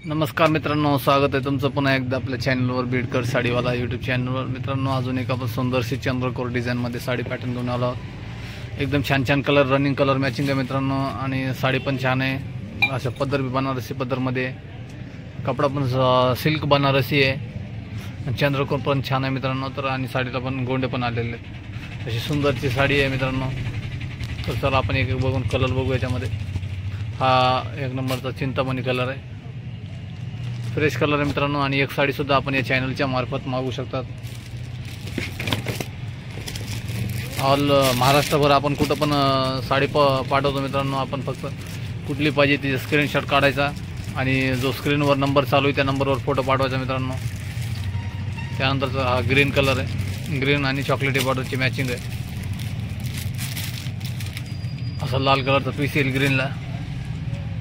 नमस्कार मित्रांनो, स्वागत आहे तुमचं पुन्हा एकदा आपल्या चॅनलवर बीडकर साडीवाला यूट्यूब चॅनलवर। मित्रांनो, अजून एक आपण सुंदरशी चंद्रकोर डिझाईनमध्ये साडी पॅटर्न घेऊन आलो आहोत। एकदम छान छान कलर, रनिंग कलर मॅचिंग आहे मित्रांनो। आणि साडी पण छान आहे, अशा पदर भी बनारसी पदरमध्ये, कपडा पण सिल्क बनारसी आहे, चंद्रकोर पण छान आहे मित्रांनो। तर आणि साडीला पण गोंडे पण आलेले आहेत, अशी सुंदरची साडी आहे मित्रांनो। तर चला आपण एक एक बघून कलर बघू याच्यामध्ये। हा एक नंबरचा चिंतामणी कलर आहे, फ्रेश कलर आहे मित्रांनो। आणि एक साडी सुद्धा आपण या चॅनलच्या मार्फत मागू शकतात। ऑल महाराष्ट्रभर आपण कुठं पण साडी पाठवतो मित्रांनो। आपण फक्त कुठली पाहिजे ती स्क्रीनशॉट काढायचा आणि जो स्क्रीनवर नंबर चालू आहे त्या नंबरवर फोटो पाठवायचा मित्रांनो। त्यानंतरचा हा ग्रीन कलर आहे, ग्रीन आणि चॉकलेटी बॉर्डरची मॅचिंग आहे। असा लाल कलरचा पीस येईल ग्रीनला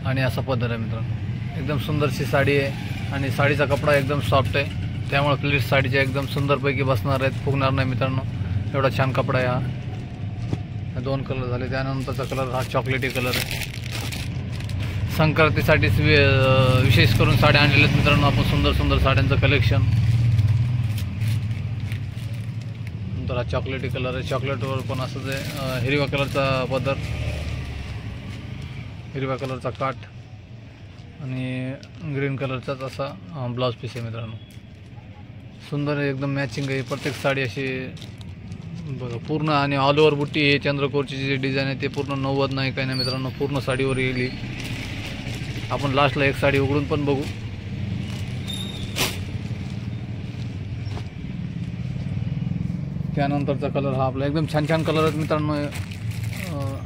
आणि असा पदर आहे मित्रांनो। एकदम सुंदरशी साडी आहे आणि साडीचा कपडा एकदम सॉफ्ट आहे, त्यामुळे प्लीज साडीच्या एकदम सुंदरपैकी बसणार आहेत, फुगणार नाही मित्रांनो। एवढा छान कपडा आहे हा। दोन कलर झाले, त्यानंतरचा कलर हा चॉकलेटी कलर आहे। संक्रांतीसाठी विशेष करून साड्या आणलेल्या आहेत मित्रांनो आपण, सुंदर सुंदर साड्यांचं कलेक्शन। नंतर हा चॉकलेटी कलर आहे, चॉकलेटवर पण असंच आहे, हिरव्या कलरचा पदर, हिरव्या कलरचा काठ आणि ग्रीन कलरचाच असा ब्लाउज पीस आहे मित्रांनो। सुंदर एकदम मॅचिंग आहे, प्रत्येक साडी अशी बघा पूर्ण आणि ऑल ओव्हर बुट्टी आहे। चंद्रकोरची जी डिझाईन आहे ते पूर्ण 90 नाही काही नाही मित्रांनो, पूर्ण साडीवर येईल। आपण लास्टला एक साडी उघडून पण बघू। त्यानंतरचा कलर हा आपला एकदम छान छान कलर आहेत मित्रांनो।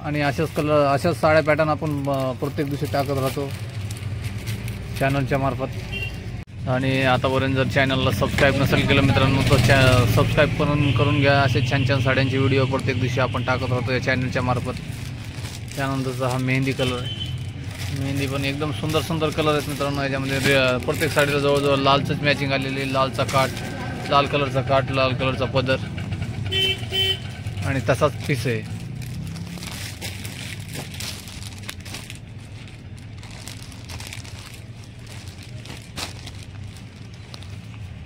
आणि अशाच साड्या पॅटर्न आपण प्रत्येक दिवशी टाकत राहतो चॅनलच्या मार्फत। आणि आतापर्यंत जर चॅनलला सबस्क्राईब नसेल केलं मित्रांनो तर सबस्क्राईब करून घ्या। असे छान छान साड्यांचे व्हिडिओ प्रत्येक दिवशी आपण टाकत राहतो या चॅनलच्या मार्फत। त्यानंतरचा हा मेहंदी कलर आहे, मेहंदी पण एकदम सुंदर सुंदर कलर आहेत मित्रांनो। याच्यामध्ये प्रत्येक साडीला जवळजवळ लालचंच मॅचिंग आलेली, लालचा काठ, लाल कलरचा काठ, लाल कलरचा पदर आणि तसाच पीस आहे।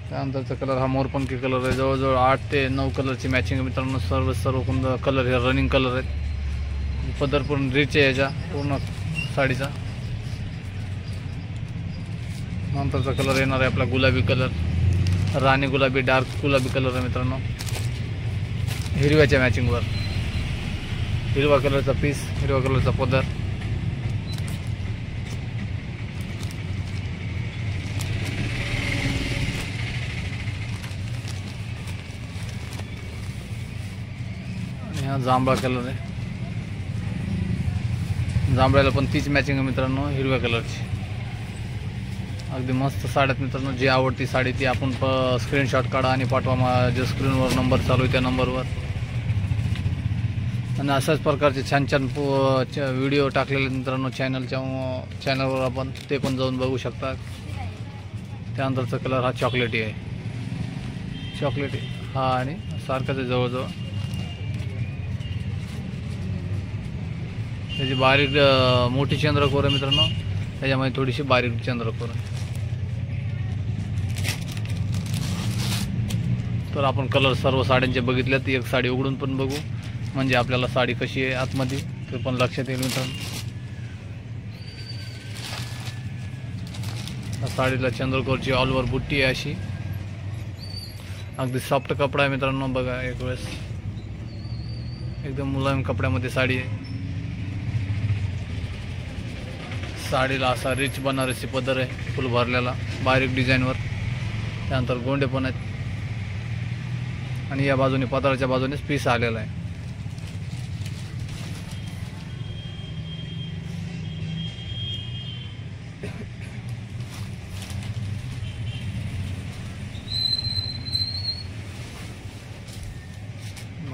त्यानंतरचा कलर हा मोरपंखी कलर आहे, जवळजवळ 8 ते 9 कलरची मॅचिंग आहे मित्रांनो। सर्व कलर हे रनिंग कलर आहेत, पदर पण रिच आहे याच्या पूर्ण साडीचा। नंतरचा कलर येणार आहे आपला गुलाबी कलर, राणी गुलाबी, डार्क गुलाबी कलर आहे मित्रांनो, हिरव्याच्या मॅचिंगवर। हिरवा कलरचा पीस, हिरवा कलरचा पदर, आणि हा जांभळा कलर आहे, जांभळ्याला पण तीच मॅचिंग आहे मित्रांनो हिरव्या कलरची। अगदी मस्त साड्यात मित्रांनो, जी आवडती साडी ती आपण स्क्रीनशॉट काढा आणि पाठवा जे स्क्रीनवर नंबर चालू आहे त्या नंबरवर। आणि अशाच प्रकारचे छान छान व्हिडिओ टाकलेले मित्रांनो चॅनलवर, आपण ते पण जाऊन बघू शकता। त्यानंतरचा कलर हा चॉकलेटी आहे, चॉकलेटी हा आणि सारखाच आहे जवळजवळ। त्याची बारीक मोठी चंद्रकोर आहे मित्रांनो, त्याच्यामध्ये थोडीशी बारीक चंद्रकोर आहे। तर आपण कलर सर्व साड्यांचे बघितल्यात, एक साडी उघडून पण बघू म्हणजे आपल्याला साडी कशी आहे आतमध्ये ते पण लक्षात येईल मित्रांनो। साडीला चंद्रकोरची ऑल ओव्हर बुट्टी आहे अशी, अगदी सॉफ्ट कपडा आहे मित्रांनो। बघा एक वेळेस, एकदम मुलायम कपड्यामध्ये साडी आहे। साडीला असा रिच बनारसी पदर आहे, फुल भरलेला बारीक डिझाईनवर। त्यानंतर गोंडे पण आहेत आणि या बाजूने पदराच्या बाजूनेच पीस आलेला आहे।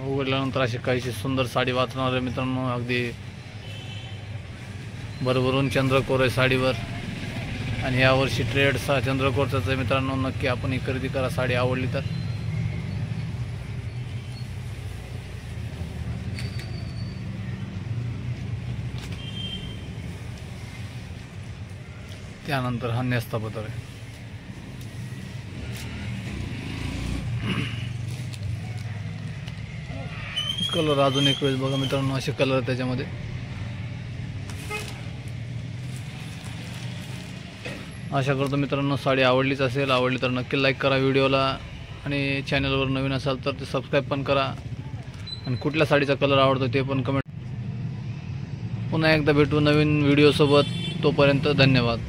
उघडल्यानंतर अशी काहीशी सुंदर साडी वाचणार आहे मित्रांनो, अगदी भरभरून चंद्रकोर आहे साडीवर। आणि यावर्षी ट्रेड चंद्रकोरचाच आहे मित्रांनो, नक्की आपण ही खरेदी करा साडी आवडली तर। त्यानंतर हा नेस्ता पदर आहे. कलर अजून एक वेळेस बघा मित्रांनो, असे कलर त्याच्यामध्ये. आशा करतो मित्रांनो साडी आवडलीच असेल. आवडली तर नक्की लाईक करा व्हिडिओला, आणि चॅनलवर नवीन असाल तर ते सबस्क्राईब पण करा, आणि कुठल्या साडीचा कलर आवडतो ते पण कमेंट. पुन्हा एकदा भेटू नवीन व्हिडिओसोबत. तोपर्यंत धन्यवाद.